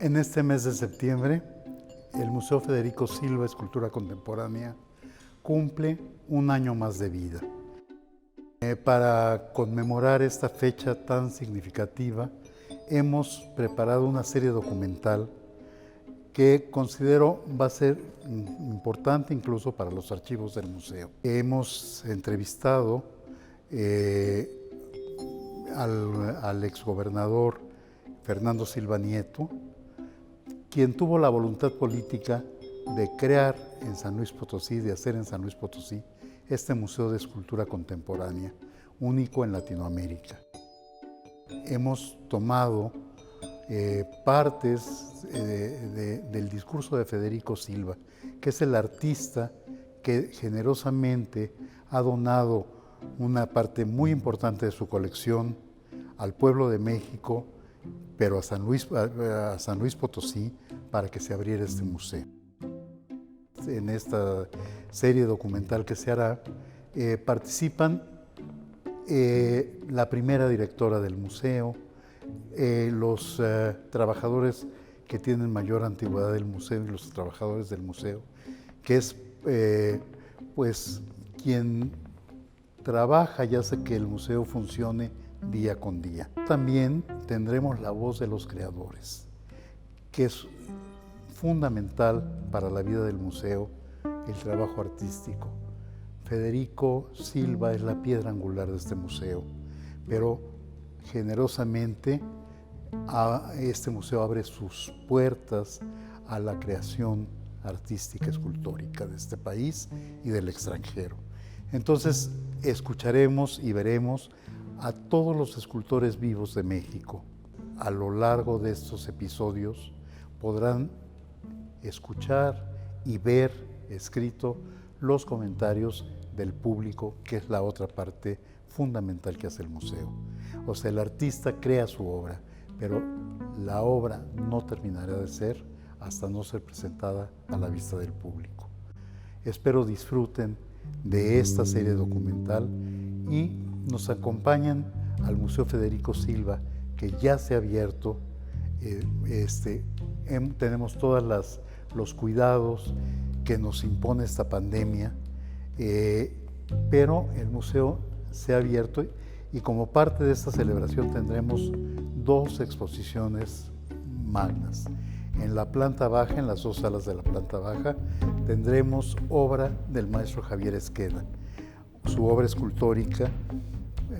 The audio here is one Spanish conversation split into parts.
En este mes de septiembre, el Museo Federico Silva Escultura Contemporánea cumple un año más de vida. Para conmemorar esta fecha tan significativa, hemos preparado una serie documental que considero va a ser importante incluso para los archivos del museo. Hemos entrevistado al exgobernador Fernando Silva Nieto, quien tuvo la voluntad política de crear en San Luis Potosí, de hacer en San Luis Potosí, este Museo de Escultura Contemporánea, único en Latinoamérica. Hemos tomado partes del discurso de Federico Silva, que es el artista que generosamente ha donado una parte muy importante de su colección al pueblo de México, pero a San Luis Potosí, para que se abriera este museo. En esta serie documental que se hará, participan la primera directora del museo, los trabajadores que tienen mayor antigüedad del museo y los trabajadores del museo, que es pues quien trabaja y hace que el museo funcione día con día. También tendremos la voz de los creadores, que es fundamental para la vida del museo, el trabajo artístico. Federico Silva es la piedra angular de este museo, pero generosamente este museo abre sus puertas a la creación artística escultórica de este país y del extranjero. Entonces escucharemos y veremos a todos los escultores vivos de México. A lo largo de estos episodios podrán escuchar y ver escrito los comentarios del público, que es la otra parte fundamental que hace el museo. O sea, el artista crea su obra, pero la obra no terminará de ser hasta no ser presentada a la vista del público. Espero disfruten de esta serie documental y nos acompañan al Museo Federico Silva, que ya se ha abierto. Tenemos todos los cuidados que nos impone esta pandemia, pero el museo se ha abierto y como parte de esta celebración tendremos 2 exposiciones magnas. En la planta baja, en las 2 salas de la planta baja, tendremos obra del maestro Javier Esqueda, su obra escultórica.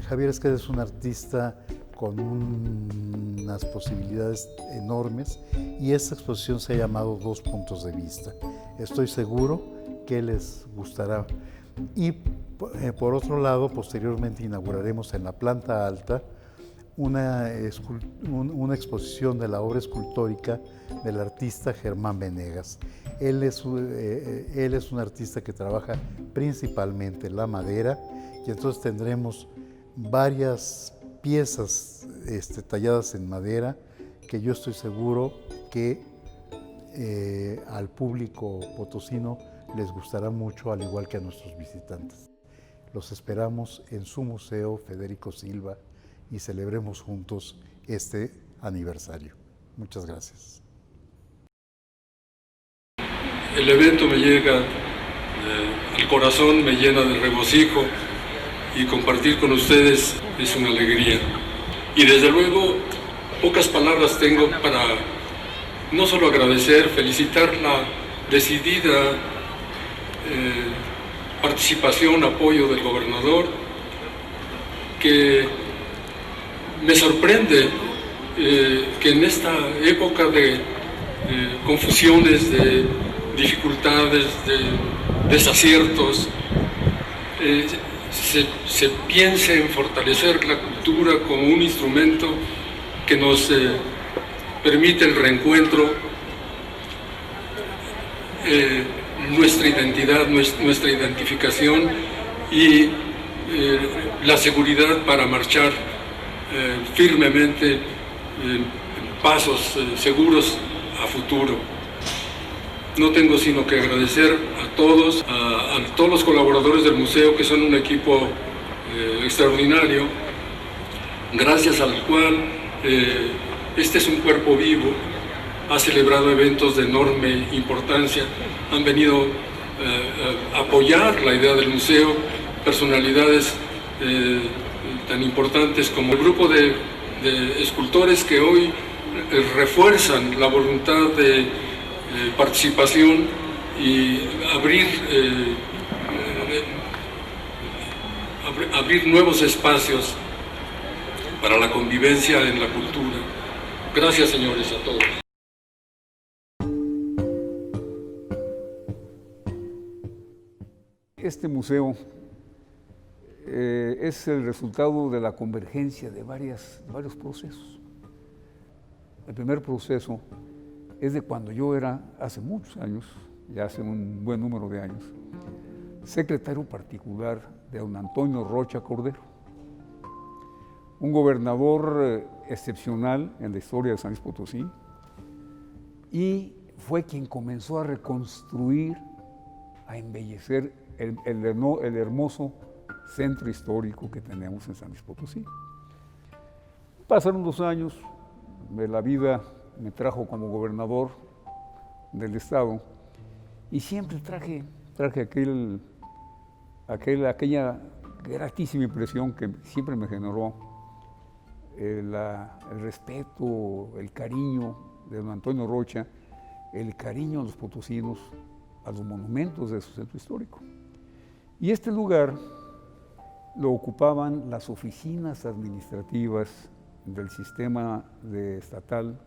Javier Esqueda es un artista con unas posibilidades enormes y esta exposición se ha llamado 2 puntos de vista. Estoy seguro que les gustará. Y por otro lado, posteriormente inauguraremos en la planta alta una exposición de la obra escultórica del artista Germán Venegas. Él es un artista que trabaja principalmente la madera y entonces tendremos varias piezas talladas en madera que yo estoy seguro que al público potosino les gustará mucho, al igual que a nuestros visitantes. Los esperamos en su museo Federico Silva y celebremos juntos este aniversario. Muchas gracias. El evento me llega al corazón, me llena de regocijo y compartir con ustedes es una alegría. Y desde luego, pocas palabras tengo para no solo agradecer, felicitar la decidida participación, apoyo del gobernador, que me sorprende que en esta época de confusiones, de dificultades, de desaciertos, se piense en fortalecer la cultura como un instrumento que nos permite el reencuentro, nuestra identidad, nuestra identificación y la seguridad para marchar firmemente pasos seguros a futuro. No tengo sino que agradecer a todos los colaboradores del museo, que son un equipo extraordinario, gracias al cual este es un cuerpo vivo ha celebrado eventos de enorme importancia, han venido a apoyar la idea del museo, personalidades tan importantes como el grupo de escultores que hoy refuerzan la voluntad de participación y abrir nuevos espacios para la convivencia en la cultura. Gracias, señores, a todos. Este museo es el resultado de la convergencia de varios procesos. El primer proceso es de cuando yo era, hace muchos años, ya hace un buen número de años, secretario particular de don Antonio Rocha Cordero, un gobernador excepcional en la historia de San Luis Potosí, y fue quien comenzó a reconstruir, a embellecer el hermoso centro histórico que tenemos en San Luis Potosí. Pasaron 2 años, la vida me trajo como gobernador del estado y siempre traje aquella gratísima impresión que siempre me generó el respeto, el cariño de don Antonio Rocha, el cariño a los potosinos, a los monumentos de su centro histórico. Y este lugar lo ocupaban las oficinas administrativas del sistema estatal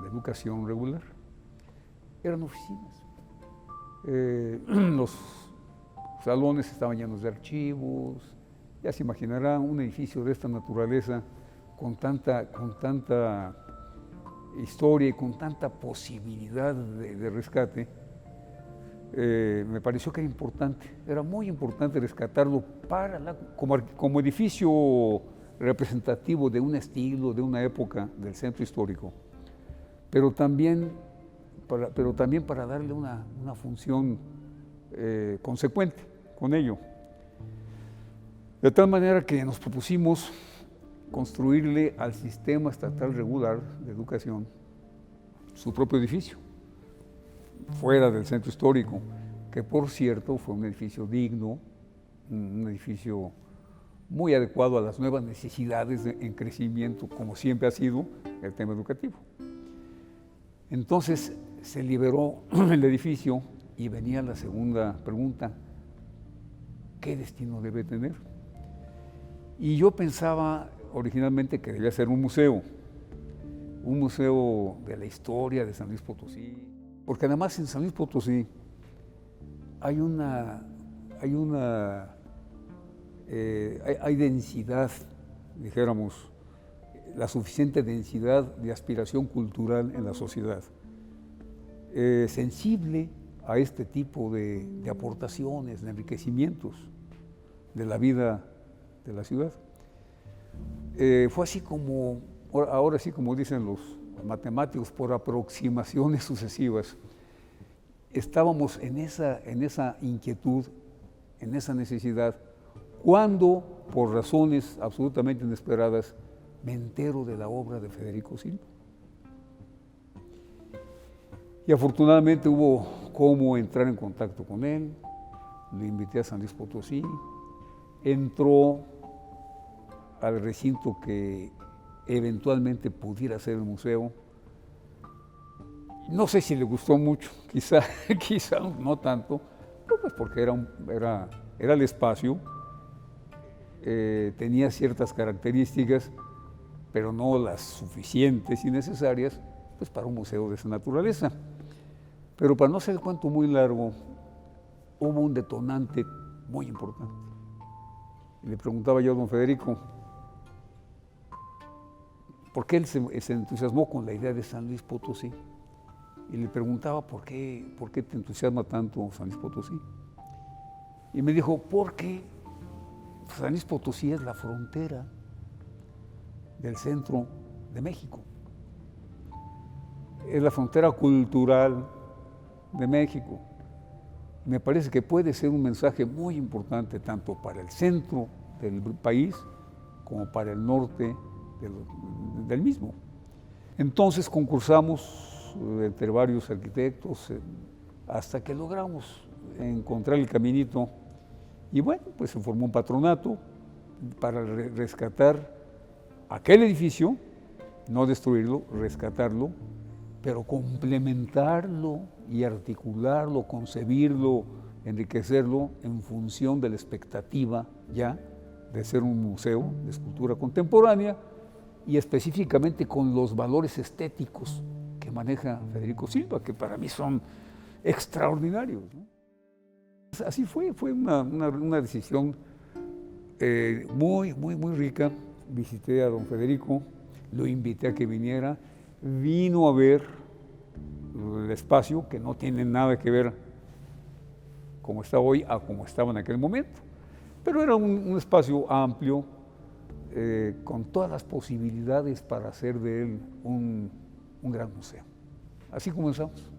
de educación regular. Eran oficinas. Los salones estaban llenos de archivos. Ya se imaginarán un edificio de esta naturaleza con tanta historia y con tanta posibilidad de rescate. Me pareció que era muy importante rescatarlo como edificio representativo de un estilo, de una época del centro histórico, pero también para darle una función consecuente con ello. De tal manera que nos propusimos construirle al sistema estatal regular de educación su propio edificio, fuera del centro histórico, que por cierto fue un edificio digno, un edificio muy adecuado a las nuevas necesidades en crecimiento, como siempre ha sido el tema educativo. Entonces se liberó el edificio y venía la segunda pregunta: ¿qué destino debe tener? Y yo pensaba originalmente que debía ser un museo de la historia de San Luis Potosí, porque además en San Luis Potosí hay densidad, dijéramos, la suficiente densidad de aspiración cultural en la sociedad, sensible a este tipo de aportaciones, de enriquecimientos de la vida de la ciudad. Fue así como, ahora sí como dicen los matemáticos, por aproximaciones sucesivas, estábamos en esa inquietud, en esa necesidad, cuando, por razones absolutamente inesperadas, me entero de la obra de Federico Silva. Y afortunadamente hubo cómo entrar en contacto con él, lo invité a San Luis Potosí, entró al recinto que eventualmente pudiera ser el museo. No sé si le gustó mucho, quizá no tanto, pero pues porque era el espacio, tenía ciertas características, pero no las suficientes y necesarias pues, para un museo de esa naturaleza. Pero para no hacer el cuento muy largo, hubo un detonante muy importante. Y le preguntaba yo a don Federico, ¿por qué él se entusiasmó con la idea de San Luis Potosí? Y le preguntaba, ¿por qué te entusiasma tanto San Luis Potosí? Y me dijo, porque San Luis Potosí es la frontera del centro de México. Es la frontera cultural de México. Me parece que puede ser un mensaje muy importante tanto para el centro del país como para el norte del mismo. Entonces concursamos entre varios arquitectos, hasta que logramos encontrar el caminito. Y bueno, pues se formó un patronato para rescatar aquel edificio, no destruirlo, rescatarlo, pero complementarlo y articularlo, concebirlo, enriquecerlo en función de la expectativa ya de ser un museo de escultura contemporánea y específicamente con los valores estéticos que maneja Federico Silva, que para mí son extraordinarios, ¿no? Así fue una decisión muy rica. Visité a don Federico, lo invité a que viniera, vino a ver el espacio, que no tiene nada que ver como está hoy a como estaba en aquel momento, pero era un espacio amplio, con todas las posibilidades para hacer de él un gran museo. Así comenzamos.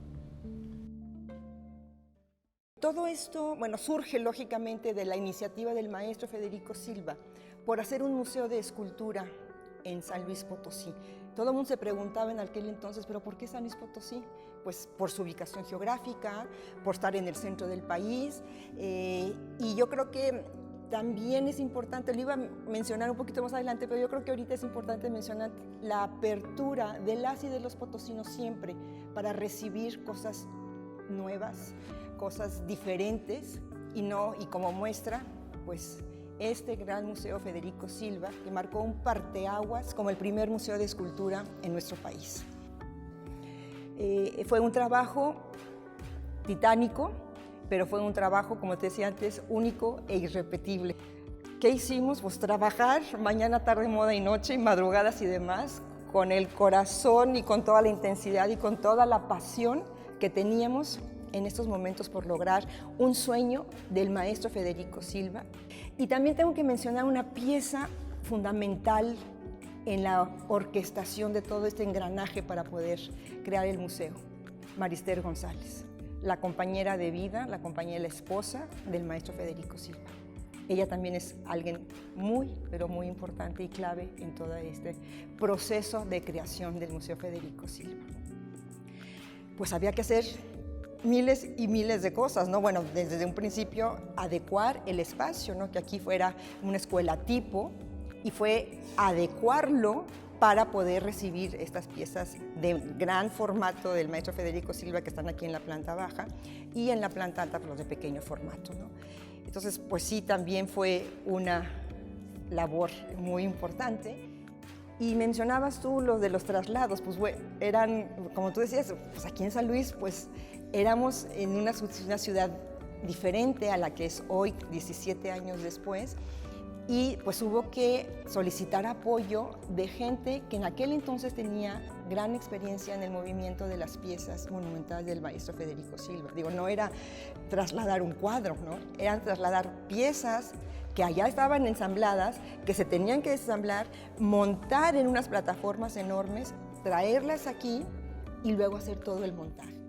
Todo esto, bueno, surge lógicamente de la iniciativa del maestro Federico Silva por hacer un museo de escultura en San Luis Potosí. Todo el mundo se preguntaba en aquel entonces, ¿pero por qué San Luis Potosí? Pues por su ubicación geográfica, por estar en el centro del país, y yo creo que también es importante, lo iba a mencionar un poquito más adelante, pero yo creo que ahorita es importante mencionar la apertura de las y de los potosinos siempre para recibir cosas nuevas, cosas diferentes, y como muestra, pues este gran museo Federico Silva, que marcó un parteaguas como el primer museo de escultura en nuestro país. Fue un trabajo titánico, pero fue un trabajo, como te decía antes, único e irrepetible. ¿Qué hicimos? Pues trabajar mañana, tarde, moda y noche, madrugadas y demás, con el corazón y con toda la intensidad y con toda la pasión que teníamos en estos momentos por lograr un sueño del maestro Federico Silva. Y también tengo que mencionar una pieza fundamental en la orquestación de todo este engranaje para poder crear el museo, Marister González, la compañera de vida, la compañera, la esposa del maestro Federico Silva. Ella también es alguien muy, pero muy importante y clave en todo este proceso de creación del Museo Federico Silva. Pues había que hacer miles y miles de cosas, ¿no? Bueno, desde un principio adecuar el espacio, ¿no? Que aquí fuera una escuela tipo, y fue adecuarlo para poder recibir estas piezas de gran formato del maestro Federico Silva que están aquí en la planta baja y en la planta alta, los de pequeño formato, ¿no? Entonces, pues sí, también fue una labor muy importante. Y mencionabas tú lo de los traslados, pues eran, como tú decías, pues aquí en San Luis, pues éramos en una ciudad diferente a la que es hoy, 17 años después, y pues hubo que solicitar apoyo de gente que en aquel entonces tenía gran experiencia en el movimiento de las piezas monumentales del maestro Federico Silva. Digo, no era trasladar un cuadro, ¿no? Eran trasladar piezas que allá estaban ensambladas, que se tenían que desamblar, montar en unas plataformas enormes, traerlas aquí y luego hacer todo el montaje.